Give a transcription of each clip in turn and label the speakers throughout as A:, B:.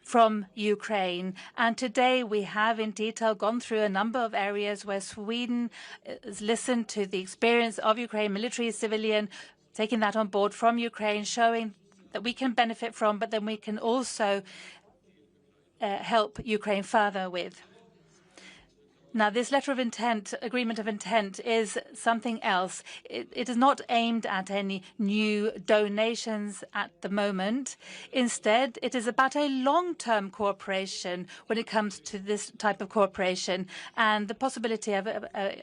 A: from Ukraine. And today we have in detail gone through a number of areas where Sweden has listened to the experience of Ukraine, military, civilian, taking that on board from Ukraine, showing that we can benefit from, but then we can also help Ukraine further with. Now, this letter of intent, agreement of intent, is something else. It is not aimed at any new donations at the moment. Instead, it is about a long-term cooperation when it comes to this type of cooperation and the possibility of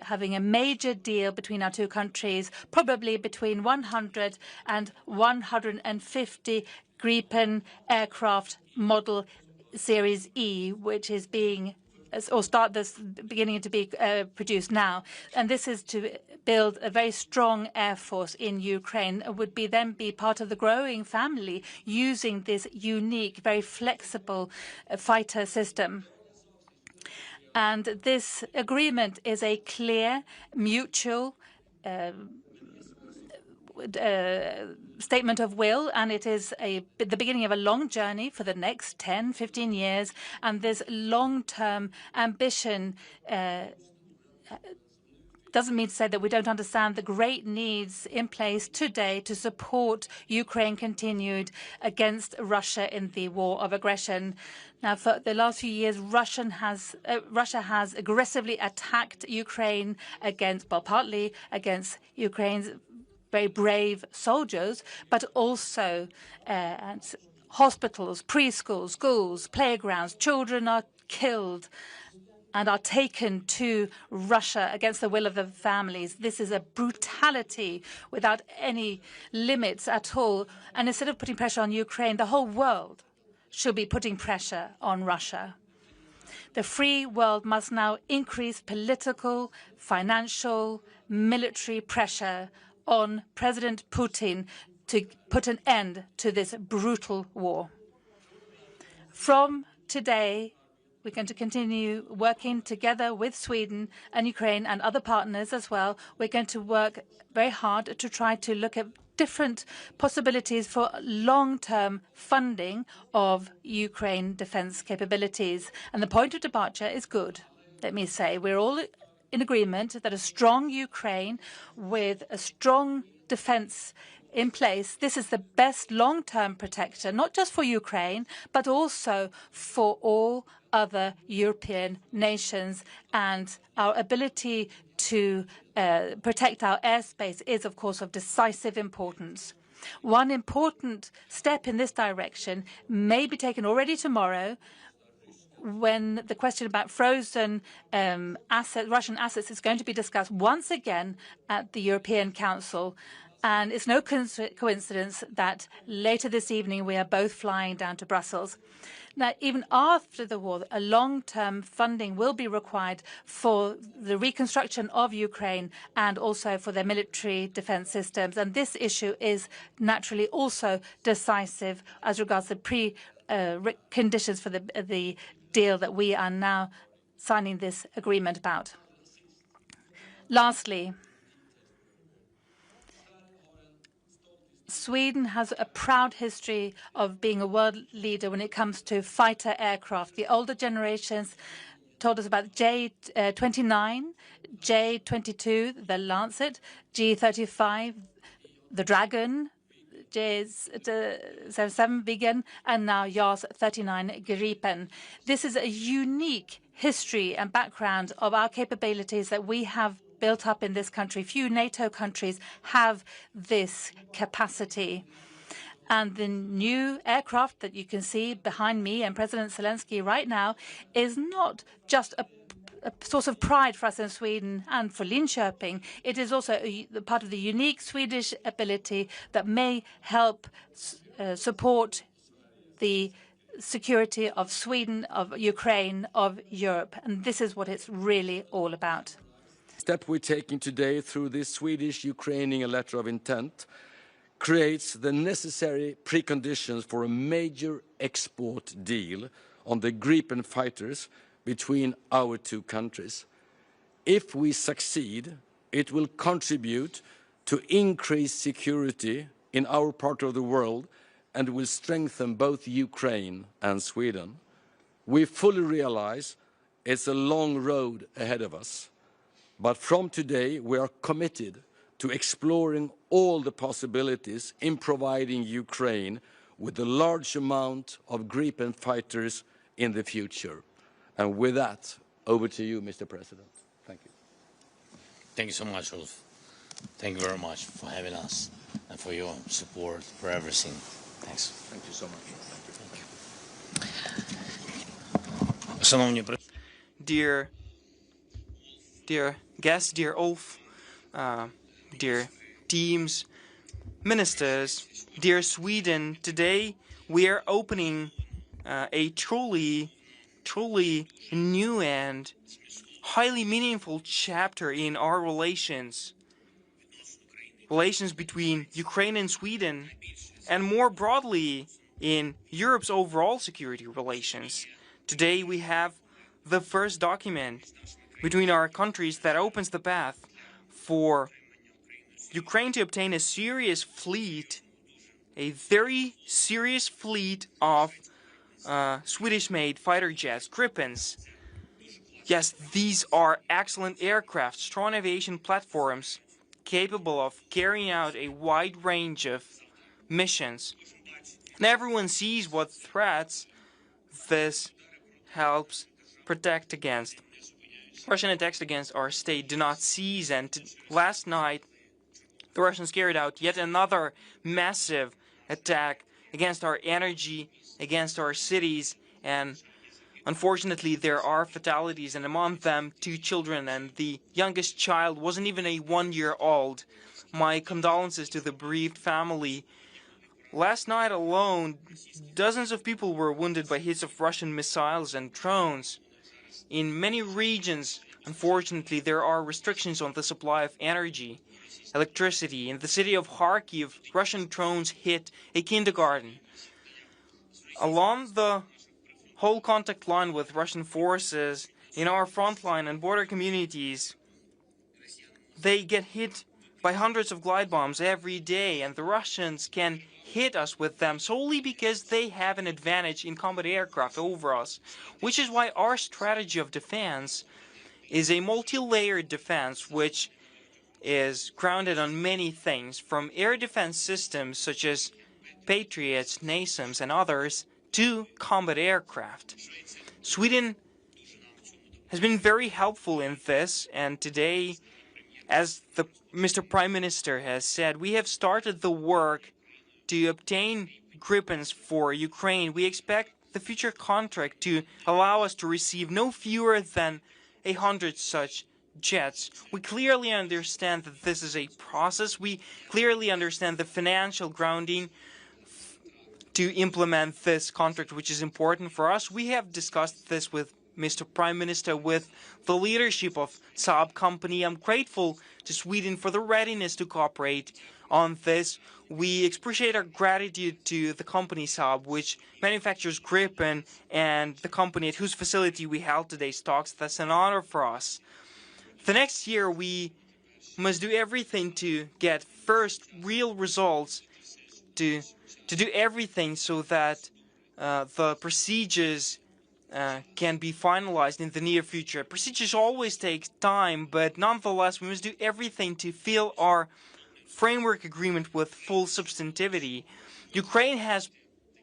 A: having a major deal between our two countries, probably between 100 and 150 Gripen aircraft model Series E, which is beginning to be produced now. And this is to build a very strong air force in Ukraine. It would then be part of the growing family using this unique, very flexible fighter system. And this agreement is a clear, mutual statement of will, and it is the beginning of a long journey for the next 10, 15 years. And this long-term ambition doesn't mean to say that we don't understand the great needs in place today to support Ukraine continued against Russia in the war of aggression. Now, for the last few years, Russia has aggressively attacked Ukraine partly against Ukraine's very brave soldiers, but also hospitals, preschools, schools, playgrounds. Children are killed and are taken to Russia against the will of the families. This is a brutality without any limits at all. And instead of putting pressure on Ukraine, the whole world should be putting pressure on Russia. The free world must now increase political, financial, military pressure on President Putin to put an end to this brutal war. From today, we're going to continue working together with Sweden and Ukraine and other partners as well. We're going to work very hard to try to look at different possibilities for long-term funding of Ukraine defense capabilities. And the point of departure is good, let me say. We're all in agreement that a strong Ukraine with a strong defense in place, this is the best long-term protection, not just for Ukraine, but also for all other European nations. And our ability to protect our airspace is, of course, of decisive importance. One important step in this direction may be taken already tomorrow, when the question about frozen Russian assets is going to be discussed once again at the European Council. And it's no coincidence that later this evening we are both flying down to Brussels. Now, even after the war, a long-term funding will be required for the reconstruction of Ukraine and also for their military defense systems. And this issue is naturally also decisive as regards the preconditions for the deal that we are now signing this agreement about. Lastly, Sweden has a proud history of being a world leader when it comes to fighter aircraft. The older generations told us about J-29, J-22, the Lancet, G-35, the Dragon, J-77 Viggen, and now JAS-39 Gripen. This is a unique history and background of our capabilities that we have built up in this country. Few NATO countries have this capacity. And the new aircraft that you can see behind me and President Zelensky right now is not just a source of pride for us in Sweden and for Linköping. It is also part of the unique Swedish ability that may help support the security of Sweden, of Ukraine, of Europe. And this is what it's really all about.
B: The step we're taking today through this Swedish-Ukrainian letter of intent creates the necessary preconditions for a major export deal on the Gripen fighters between our two countries. If we succeed, it will contribute to increased security in our part of the world and will strengthen both Ukraine and Sweden. We fully realize it's a long road ahead of us, but from today we are committed to exploring all the possibilities in providing Ukraine with a large amount of Gripen fighters in the future. And with that, over to you, Mr. President. Thank you.
C: Thank you so much, Ulf. Thank you very much for having us and for your support, for everything. Thanks.
B: Thank you so much.
D: Dear guests, dear Ulf, dear teams, ministers, dear Sweden, today we are opening a truly new and highly meaningful chapter in our relations between Ukraine and Sweden, and more broadly in Europe's overall security relations. Today we have the first document between our countries that opens the path for Ukraine to obtain a serious fleet, a very serious fleet of Swedish-made fighter jets, Gripens. Yes, these are excellent aircraft, strong aviation platforms, capable of carrying out a wide range of missions. And everyone sees what threats this helps protect against. Russian attacks against our state do not cease, and last night the Russians carried out yet another massive attack against our energy, against our cities, and unfortunately there are fatalities, and among them 2 children, and the youngest child wasn't even a 1-year-old. My condolences to the bereaved family. Last night alone, dozens of people were wounded by hits of Russian missiles and drones. In many regions, unfortunately, there are restrictions on the supply of energy, electricity. In the city of Kharkiv, Russian drones hit a kindergarten. Along the whole contact line with Russian forces, in our front line and border communities, they get hit by hundreds of glide bombs every day, and the Russians can hit us with them solely because they have an advantage in combat aircraft over us, which is why our strategy of defense is a multi-layered defense which is grounded on many things, from air defense systems such as Patriots, NASAMS, and others, to combat aircraft. Sweden has been very helpful in this, and today, as Mr. Prime Minister has said, we have started the work to obtain Gripens for Ukraine. We expect the future contract to allow us to receive no fewer than 100 such jets. We clearly understand that this is a process. We clearly understand the financial grounding to implement this contract, which is important for us. We have discussed this with Mr. Prime Minister, with the leadership of Saab company. I'm grateful to Sweden for the readiness to cooperate on this. We appreciate our gratitude to the company Saab, which manufactures Gripen, and the company at whose facility we held today's talks. That's an honor for us. The next year we must do everything to get first real results, to do everything so that the procedures can be finalized in the near future. Procedures always take time, but nonetheless we must do everything to fill our framework agreement with full substantivity. Ukraine has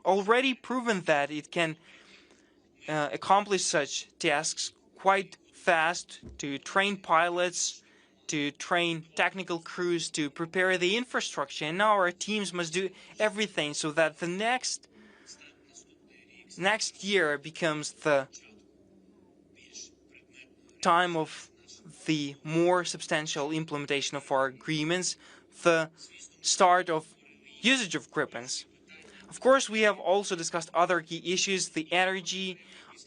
D: already proven that it can accomplish such tasks quite fast, to train pilots, to train technical crews, to prepare the infrastructure, and now our teams must do everything so that the next year becomes the time of the more substantial implementation of our agreements, the start of usage of Gripens. Of course, we have also discussed other key issues, the energy.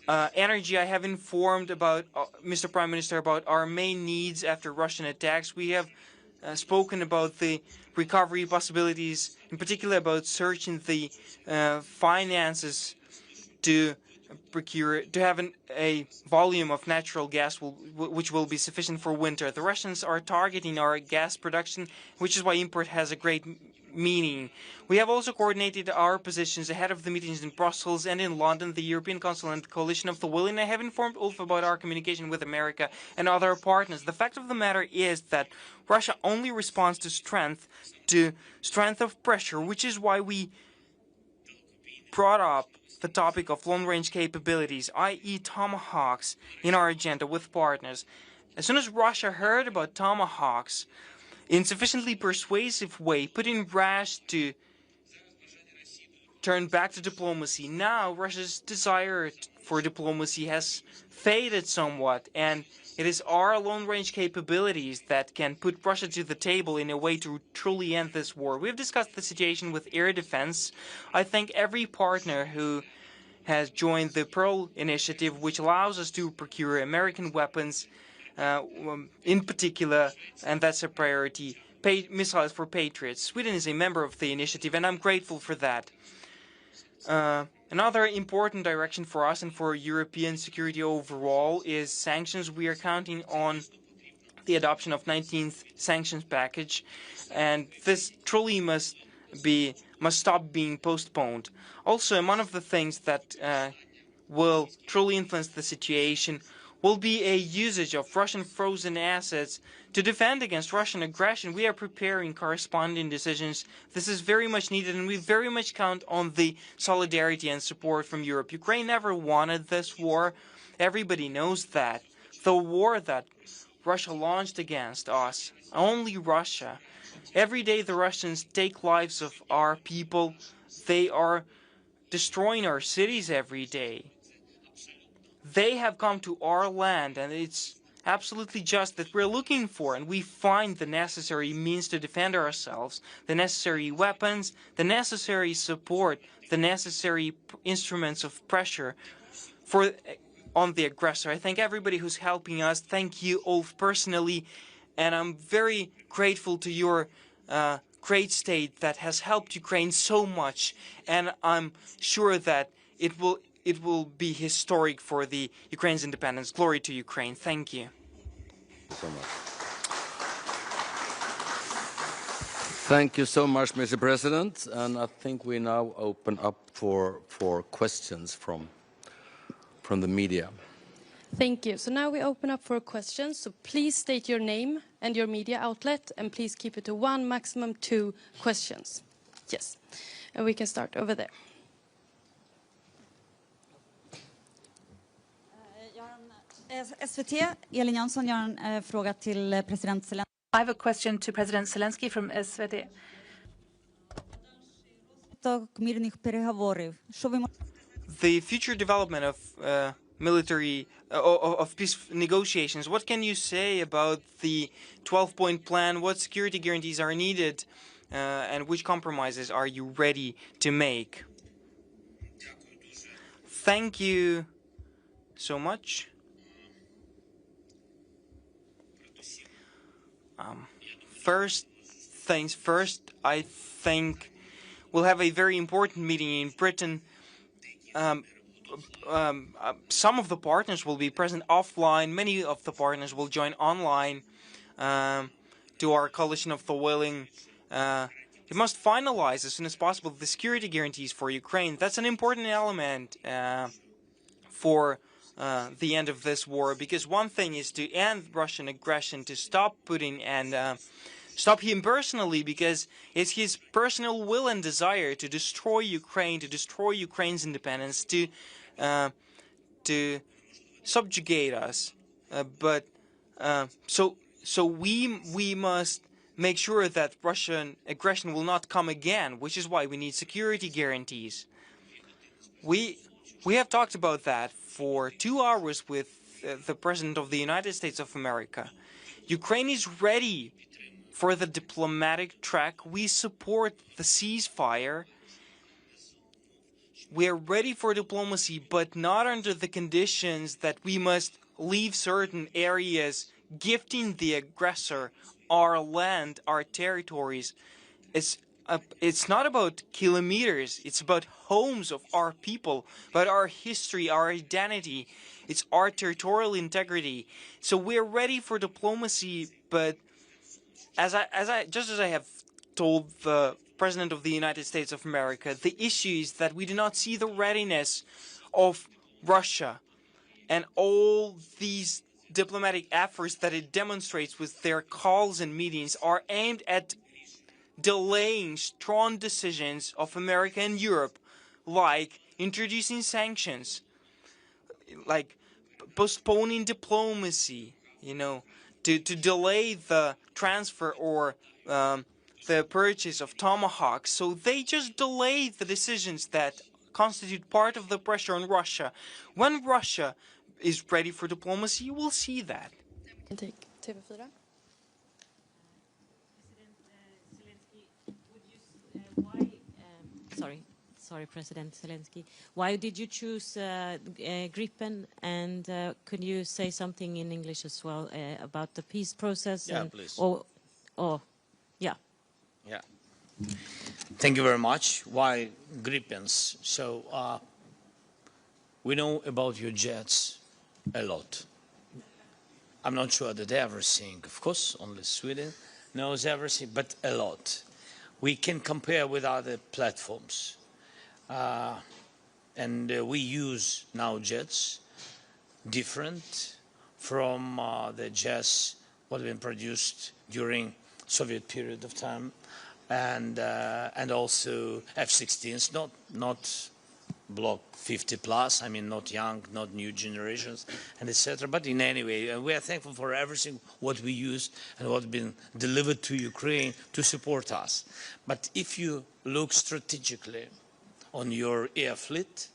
D: I have informed about Mr. Prime Minister about our main needs after Russian attacks. We have spoken about the recovery possibilities, in particular about searching the finances to have a volume of natural gas which will be sufficient for winter. The Russians are targeting our gas production, which is why import has a great meaning. We have also coordinated our positions ahead of the meetings in Brussels and in London, the European Council and the Coalition of the Willing. I have informed Ulf about our communication with America and other partners. The fact of the matter is that Russia only responds to strength of pressure, which is why we brought up the topic of long-range capabilities, i.e. Tomahawks, in our agenda with partners. As soon as Russia heard about Tomahawks, in sufficiently persuasive way, Putin rushed to turn back to diplomacy. Now, Russia's desire for diplomacy has faded somewhat, and it is our long-range capabilities that can put Russia to the table in a way to truly end this war. We've discussed the situation with air defense. I thank every partner who has joined the Pearl initiative, which allows us to procure American weapons in particular, and that's a priority, missiles for Patriots. Sweden is a member of the initiative, and I'm grateful for that. Another important direction for us and for European security overall is sanctions. We are counting on the adoption of 19th sanctions package, and this truly must stop being postponed. Also, one of the things that will truly influence the situation will be a usage of Russian frozen assets to defend against Russian aggression. We are preparing corresponding decisions. This is very much needed, and we very much count on the solidarity and support from Europe. Ukraine never wanted this war. Everybody knows that. The war that Russia launched against us, only Russia. Every day the Russians take lives of our people. They are destroying our cities every day. They have come to our land, and it's absolutely just that we're looking for, and we find the necessary means to defend ourselves, the necessary weapons, the necessary support, the necessary instruments of pressure on the aggressor. I thank everybody who's helping us. Thank you, Ulf, personally, and I'm very grateful to your great state that has helped Ukraine so much, and I'm sure that it will be historic for the Ukraine's independence. Glory to Ukraine. Thank you.
B: So much. Thank you so much, Mr. President. And I think we now open up for questions from the media.
E: Thank you. So now we open up for questions. So please state your name and your media outlet, and please keep it to one, maximum 2 questions. Yes. And we can start over there.
F: SVT, Elin Jansson, jag har en fråga till president Zelensky.
A: I have a question to President Zelensky from SVT.
D: The future development of peace negotiations, what can you say about the 12-point plan? What security guarantees are needed, and which compromises are you ready to make? Thank you so much. First things first, I think we'll have a very important meeting in Britain. Some of the partners will be present offline. Many of the partners will join online to our coalition of the willing. It must finalize as soon as possible the security guarantees for Ukraine. That's an important element for the end of this war, because one thing is to end Russian aggression, to stop Putin and stop him personally, because it's his personal will and desire to destroy Ukraine, to destroy Ukraine's independence, to subjugate us. So we must make sure that Russian aggression will not come again, which is why we need security guarantees. We have talked about that for 2 hours with the President of the United States of America. Ukraine is ready for the diplomatic track. We support the ceasefire. We are ready for diplomacy, but not under the conditions that we must leave certain areas, gifting the aggressor our land, our territories. It's not about kilometers, it's about homes of our people, about our history, our identity, it's our territorial integrity. So we're ready for diplomacy, but just as I have told the President of the United States of America. The issue is that we do not see the readiness of Russia and all these diplomatic efforts that it demonstrates with their calls and meetings are aimed at delaying strong decisions of America and Europe, like introducing sanctions, like postponing diplomacy, you know, to delay the transfer or the purchase of tomahawks. So they just delay the decisions that constitute part of the pressure on Russia. When Russia is ready for diplomacy, you will see that.
E: Can take TV4.
G: Sorry, President Zelensky. Why did you choose Gripen? And could you say something in English as well about the peace process?
C: Yeah,
G: and,
C: please.
G: Yeah.
C: Yeah. Thank you very much. Why Gripens? So we know about your jets a lot. I'm not sure that everything, of course, only Sweden knows everything, but a lot. We can compare with other platforms. And we use now jets different from the jets what have been produced during Soviet period of time, and also F-16s, not Block 50 plus, I mean not young, not new generations, and etc. But in any way, we are thankful for everything what we used and what has been delivered to Ukraine to support us. But if you look strategically on your air fleet,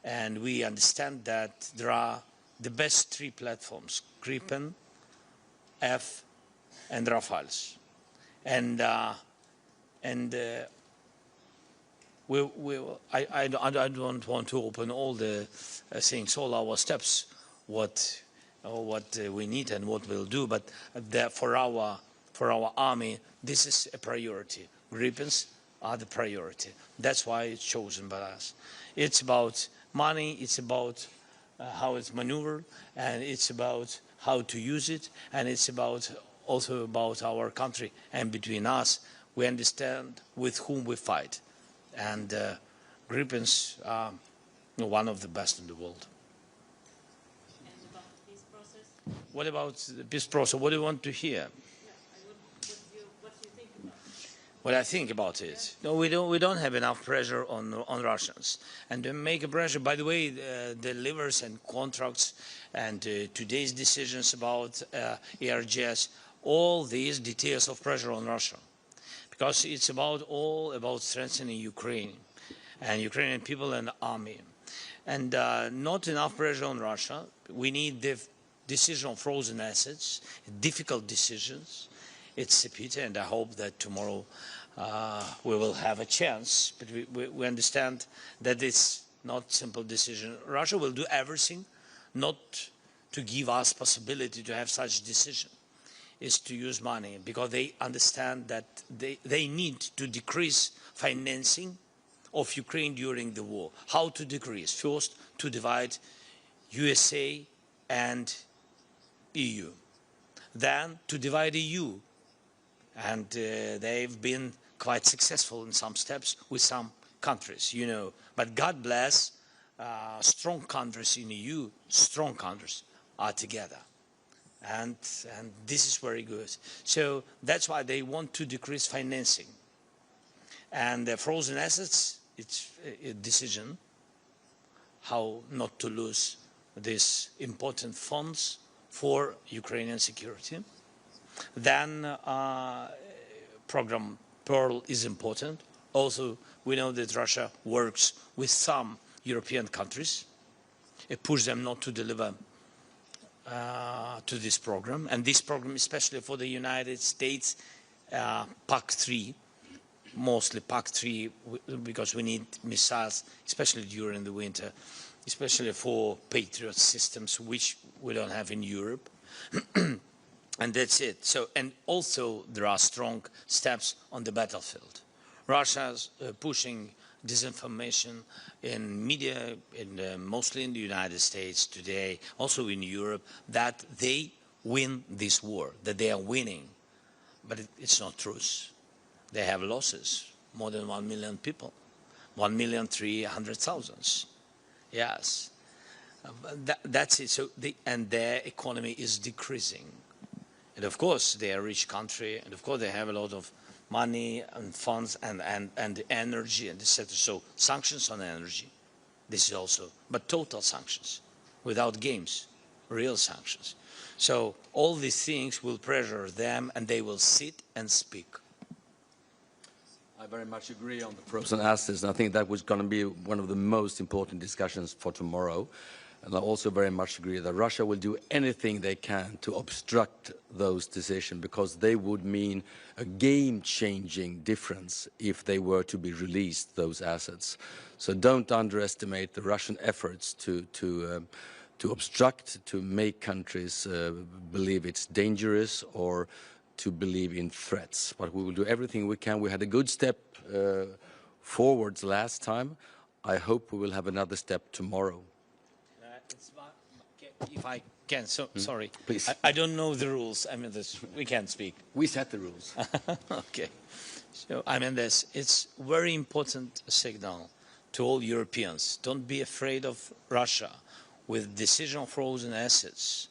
C: and we understand that there are the best three platforms, Gripen, F, and Rafales. I don't want to open all the things, all our steps, what we need and what we'll do, but for our army, this is a priority. Gripens are the priority. That's why it's chosen by us. It's about money, it's about how it's maneuvered, and it's about how to use it, and it's also about our country. And between us, we understand with whom we fight. And Gripens are one of the best in the world.
G: And about the peace process?
C: What about the peace process? What do you want to hear?
G: What do you think about it?
C: What I think about it? No, we don't have enough pressure on Russians. And to make a pressure, by the way, the levers and contracts and today's decisions about ARGS, all these details of pressure on Russia. Because it's all about strengthening Ukraine and Ukrainian people and the army. And not enough pressure on Russia. We need the decision on frozen assets, difficult decisions. It's a pity, and I hope that tomorrow we will have a chance. But we understand that it's not a simple decision. Russia will do everything not to give us possibility to have such decision. Is to use money, because they understand that they need to decrease financing of Ukraine during the war. How to decrease? First, to divide USA and EU. Then to divide EU. And they've been quite successful in some steps with some countries, you know. But God bless, strong countries in EU, strong countries are together. And this is very good. So that's why they want to decrease financing. And the frozen assets, it's a decision how not to lose these important funds for Ukrainian security. Then program Pearl is important. Also, we know that Russia works with some European countries. It pushes them not to deliver to this program, and this program, especially for the United States, PAC-3, mostly PAC-3, because we need missiles, especially during the winter, especially for Patriot systems, which we don't have in Europe. And that's it. So, and also there are strong steps on the battlefield. Russia's pushing disinformation in media, mostly in the United States today, also in Europe, that they win this war, that they are winning. But it's not true. They have losses. more than 1 million people, 1,300,000. Yes, that's it. So and their economy is decreasing, and of course they are a rich country, and of course they have a lot of money and funds and energy and etc. So sanctions on energy, this is also, but total sanctions, without games, real sanctions. So all these things will pressure them, and they will sit and speak.
B: I very much agree on the pros and assets, and I think that was going to be one of the most important discussions for tomorrow. And I also very much agree that Russia will do anything they can to obstruct those decisions, because they would mean a game-changing difference if they were to be released, those assets. So don't underestimate the Russian efforts to obstruct, to make countries believe it's dangerous or to believe in threats. But we will do everything we can. We had a good step forwards last time. I hope we will have another step tomorrow.
C: If I can, sorry.
B: Please.
C: I don't know the rules. I mean, we can't speak.
B: We set the rules.
C: Okay. So, I mean, it's very important signal to all Europeans. Don't be afraid of Russia with decision frozen assets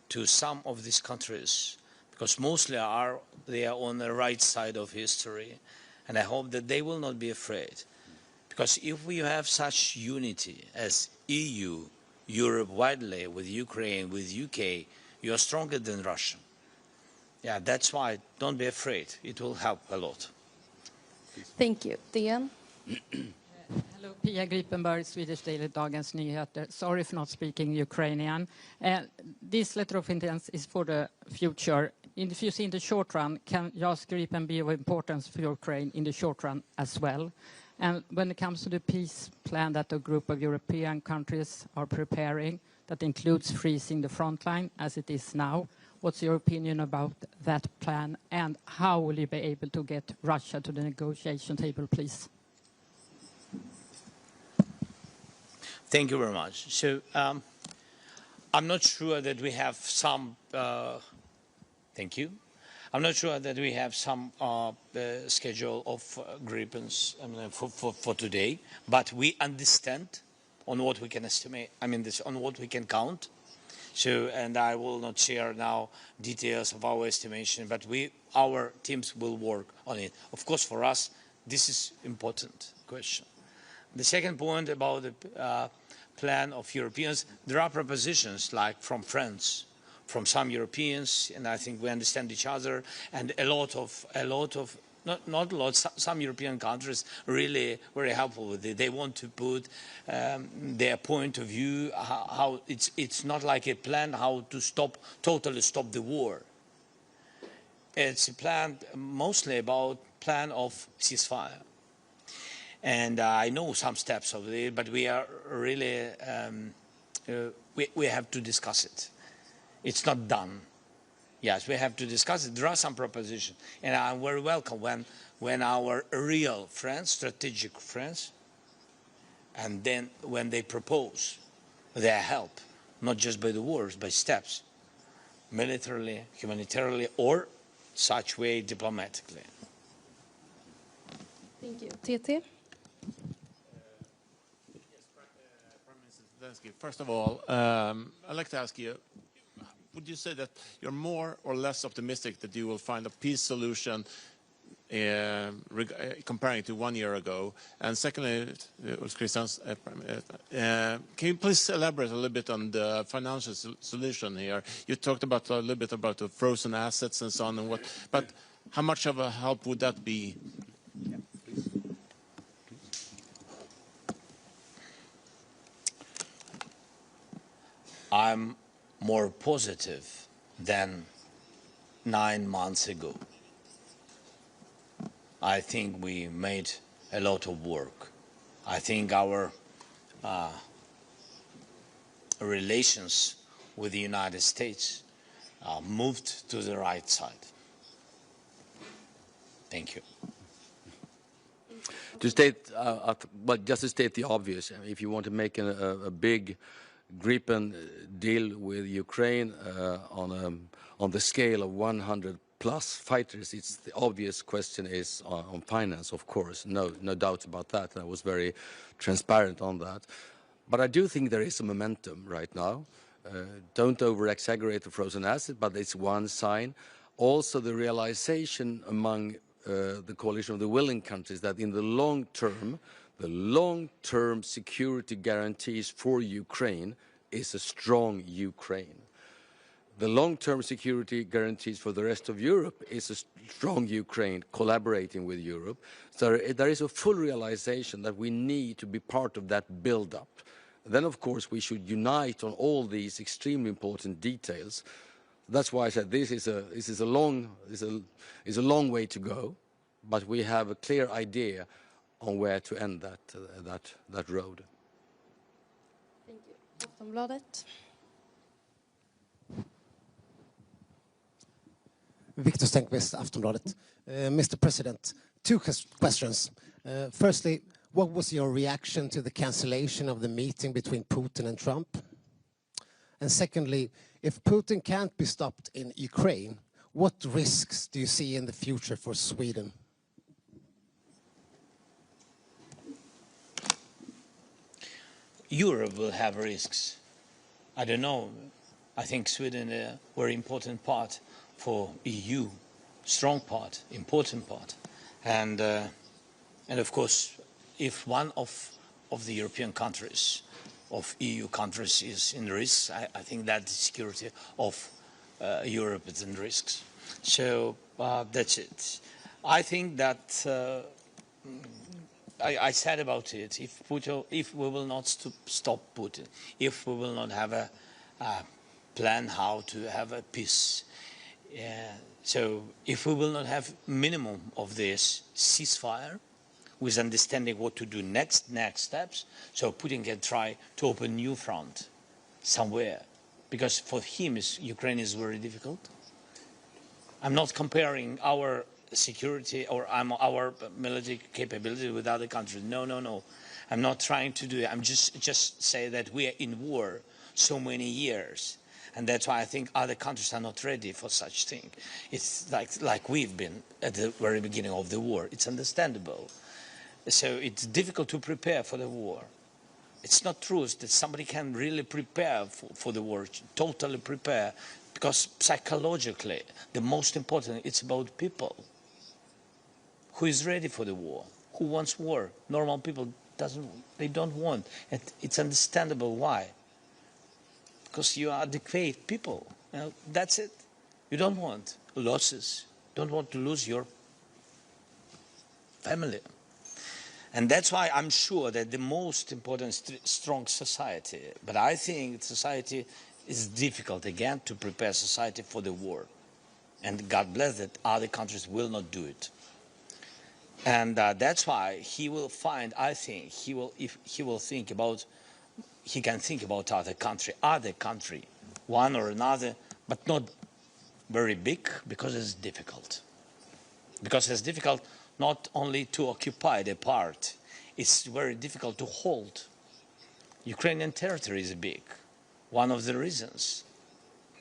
C: to some of these countries, because mostly they are on the right side of history, and I hope that they will not be afraid. Because if we have such unity as EU, Europe widely, with Ukraine, with UK, you are stronger than Russia. Yeah, that's why don't be afraid. It will help a lot.
E: Thank you. Diane?
H: Hello, Pia Gripenberg, Swedish Daily Dagens Nyheter. Sorry for not speaking Ukrainian. This letter of intent is for the future. If you see in the short run, can JAS Gripen be of importance for Ukraine in the short run as well? And when it comes to the peace plan that a group of European countries are preparing, that includes freezing the front line as it is now, what's your opinion about that plan, and how will you be able to get Russia to the negotiation table, please?
C: Thank you very much. So I'm not sure that we have some, thank you. I'm not sure that we have some schedule of Gripens for today, but we understand on what we can estimate, on what we can count. So, and I will not share now details of our estimation, but our teams will work on it. Of course, for us, this is important question. The second point about the plan of Europeans, there are propositions like from France, from some Europeans, and I think we understand each other, and some European countries really very helpful with it. They want to put their point of view, how it's not like a plan how to totally stop the war. It's a plan mostly about plan of ceasefire. And I know some steps of it, but we are really, we have to discuss it. It's not done. Yes, we have to discuss it. There are some propositions, and I'm very welcome when our real friends, strategic friends, and then when they propose their help, not just by the words, by steps, militarily, humanitarily, or such way diplomatically.
E: Thank you. TT?
I: Prime Minister Zelensky, first of all, I'd like to ask you, would you say that you're more or less optimistic that you will find a peace solution comparing to 1 year ago? And secondly, Ульfom Kристerssson, can you please elaborate a little bit on the financial solution here? You talked about a little bit about the frozen assets and so on, and but how much of a help would that be?
B: Yeah, please.
C: I'm more positive than 9 months ago. I think we made a lot of work. I think our relations with the United States moved to the right side. Thank you.
B: To state, just to state the obvious, if you want to make a big Gripen deal with Ukraine on the scale of 100 plus fighters, it's the obvious question is on finance, of course, no doubt about that. I was very transparent on that. But I do think there is a momentum right now. Don't over-exaggerate the frozen asset, but it's one sign. Also the realization among the coalition of the willing countries that in the long-term security guarantees for Ukraine is a strong Ukraine. The long-term security guarantees for the rest of Europe is a strong Ukraine collaborating with Europe. So there is a full realization that we need to be part of that build-up. Then, of course, we should unite on all these extremely important details. That's why I said this is a long way to go, but we have a clear idea on where to end that road.
E: Thank you. Aftonbladet.
J: Victor Stenqvist, Aftonbladet. Mr. President, two questions. Firstly, what was your reaction to the cancellation of the meeting between Putin and Trump? And secondly, if Putin can't be stopped in Ukraine, what risks do you see in the future for Sweden?
C: Europe will have risks. I don't know. I think Sweden is a very important part for EU, strong part, important part. And of course, if one of the European countries, of EU countries is in risk, I think that the security of Europe is in risks. So that's it. I think that I said about it, if we will not stop Putin, if we will not have a plan how to have a peace, so if we will not have minimum of this ceasefire, with understanding what to do next steps, so Putin can try to open a new front somewhere, because for him Ukraine is very difficult. I'm not comparing our security or our military capability with other countries. No. I'm not trying to do it. I'm just say that we are in war so many years. And that's why I think other countries are not ready for such thing. It's like we've been at the very beginning of the war. It's understandable. So it's difficult to prepare for the war. It's not true that somebody can really prepare for the war, totally prepare, because psychologically, the most important, it's about people. Who is ready for the war? Who wants war? Normal people they don't want. And it's understandable why. Because you are adequate people. That's it. You don't want losses. You don't want to lose your family. And that's why I'm sure that the most important strong society, but I think society is difficult again to prepare society for the war. And God bless that other countries will not do it. And that's why he will find, I think, if he will think about, he can think about other country, one or another, but not very big, because it's difficult. Because it's difficult not only to occupy the part, it's very difficult to hold. Ukrainian territory is big, one of the reasons.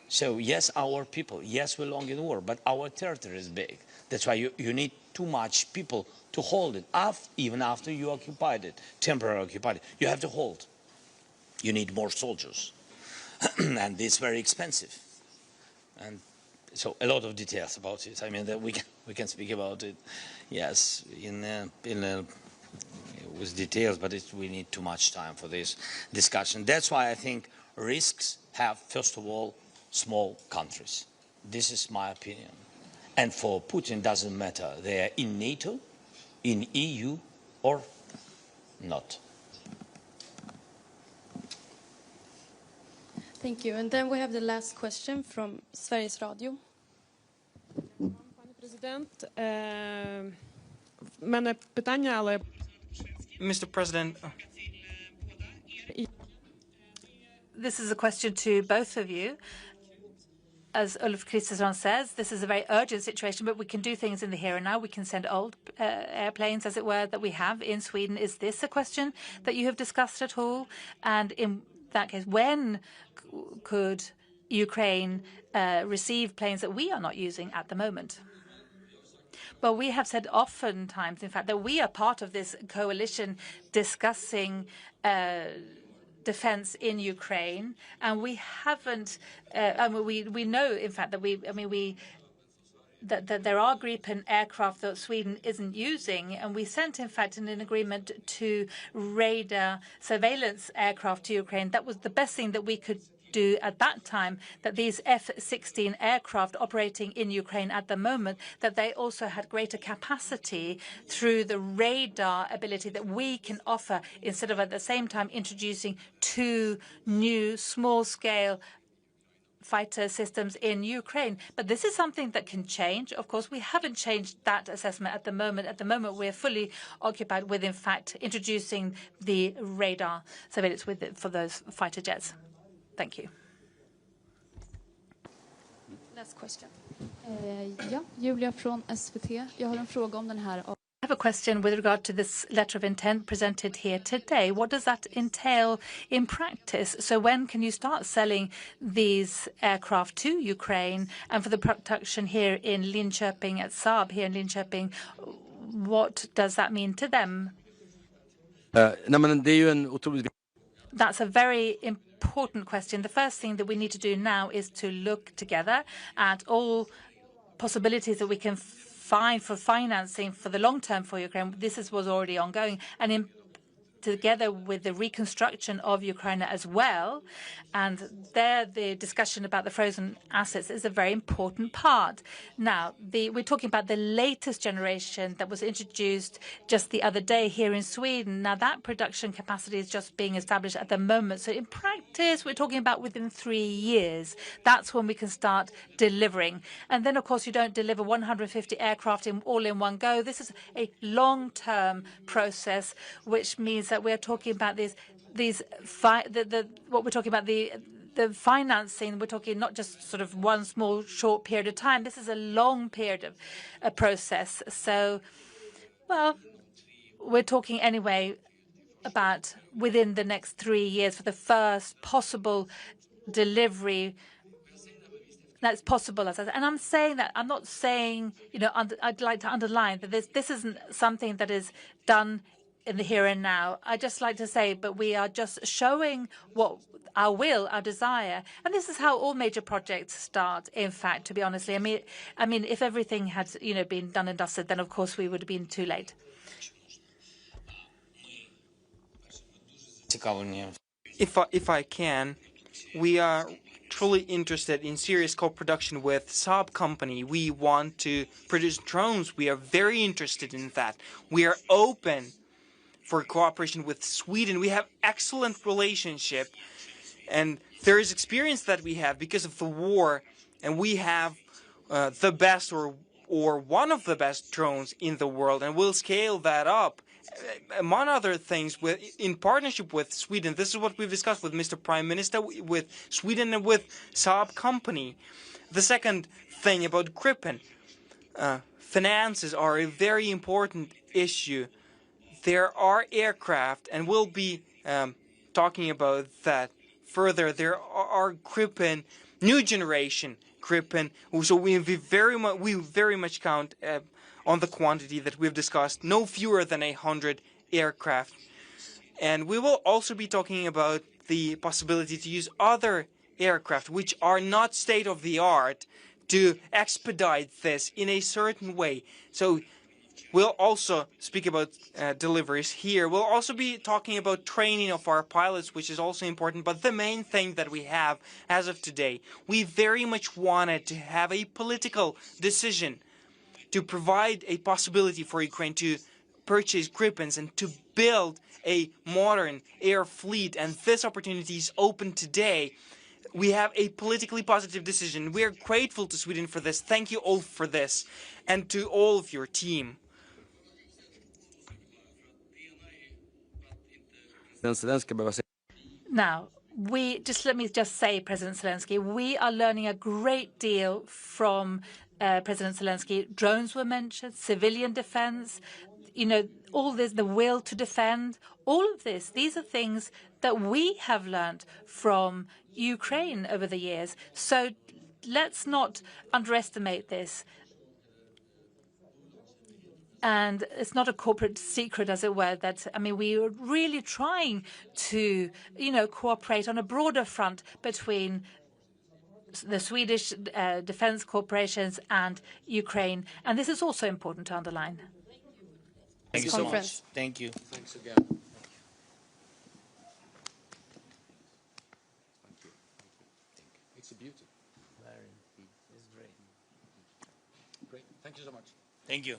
C: So yes, our people, yes, we belong in war, but our territory is big. That's why you need too much people to hold it, even after you occupied it, temporarily occupied it. You have to hold. You need more soldiers. And it's very expensive. And so a lot of details about it. I mean, that we can speak about it, yes, with details, but we need too much time for this discussion. That's why I think risks have, first of all, small countries. This is my opinion. And for Putin, doesn't matter. They are in NATO, in EU, or not.
E: Thank you. And then we have the last question from Sveriges Radio.
K: Panie Prezydent, мене питання, але
D: Mr. President,
A: This is a question to both of you. As Ульfom Kристerssson says, this is a very urgent situation, but we can do things in the here and now. We can send old airplanes, as it were, that we have in Sweden. Is this a question that you have discussed at all? And in that case, when could Ukraine receive planes that we are not using at the moment. But we have said oftentimes, in fact, that we are part of this coalition discussing defense in Ukraine, and we haven't. We know, in fact, that that there are Gripen aircraft that Sweden isn't using, and we sent, in fact, an agreement to radar surveillance aircraft to Ukraine. That was the best thing that we could do at that time, that these F-16 aircraft operating in Ukraine at the moment, that they also had greater capacity through the radar ability that we can offer, instead of at the same time introducing 2 new small-scale fighter systems in Ukraine. But this is something that can change. Of course, we haven't changed that assessment at the moment. At the moment, we're fully occupied with, in fact, introducing the radar surveillance for those fighter jets. Thank you.
L: Last question. Ja, Julia från SVT. Jag har en fråga om den här.
A: I have a question with regard to this letter of intent presented here today. What does that entail in practice? So when can you start selling these aircraft to Ukraine? And for the production here in Linköping at Saab here in Linköping, what does that mean to them? That's a very important question. The first thing that we need to do now is to look together at all possibilities that we can find for financing for the long term for Ukraine. This was already ongoing, and together with the reconstruction of Ukraine as well. And there, the discussion about the frozen assets is a very important part. Now, we're talking about the latest generation that was introduced just the other day here in Sweden. Now, that production capacity is just being established at the moment. So in practice, we're talking about within 3 years. That's when we can start delivering. And then, of course, you don't deliver 150 aircraft all in one go. This is a long-term process, which means that we're talking about what we're talking about, the financing. We're talking not just sort of one small short period of time. This is a long period of a process. So, well, we're talking anyway about within the next 3 years for the first possible delivery. That's possible, as I said. And I'm saying that, I'm not saying, I'd like to underline that this isn't something that is done in the here and now. I just like to say, but we are just showing what our will, our desire, and this is how all major projects start. In fact, to be honest, I mean, if everything had, been done and dusted, then of course we would have been too late.
D: If I can, we are truly interested in serious co-production with Saab company. We want to produce drones. We are very interested in that. We are open for cooperation with Sweden. We have excellent relationship, and there is experience that we have because of the war, and we have the best or one of the best drones in the world, and we'll scale that up. Among other things, in partnership with Sweden. This is what we've discussed with Mr. Prime Minister, with Sweden and with Saab company. The second thing about Gripen, finances are a very important issue. There are aircraft, and we'll be talking about that further. There are Gripen, new generation Gripen, so we very much count on the quantity that we've discussed, no fewer than 100 aircraft. And we will also be talking about the possibility to use other aircraft, which are not state-of-the-art, to expedite this in a certain way. So we'll also speak about deliveries here. We'll also be talking about training of our pilots, which is also important. But the main thing that we have as of today, we very much wanted to have a political decision to provide a possibility for Ukraine to purchase Gripens and to build a modern air fleet. And this opportunity is open today. We have a politically positive decision. We are grateful to Sweden for this. Thank you all for this, and to all of your team.
A: Now, let me just say, President Zelensky, we are learning a great deal from President Zelensky. Drones were mentioned, civilian defense, all this, the will to defend, all of this, these are things that we have learned from Ukraine over the years. So let's not underestimate this. And it's not a corporate secret, as it were, that, we are really trying to, cooperate on a broader front between the Swedish defense corporations and Ukraine. And this is also important to underline.
C: Thank you so much. Thank you.
B: Thanks again. It's a beauty.
C: It's great.
B: Great. Thank you so much.
C: Thank you.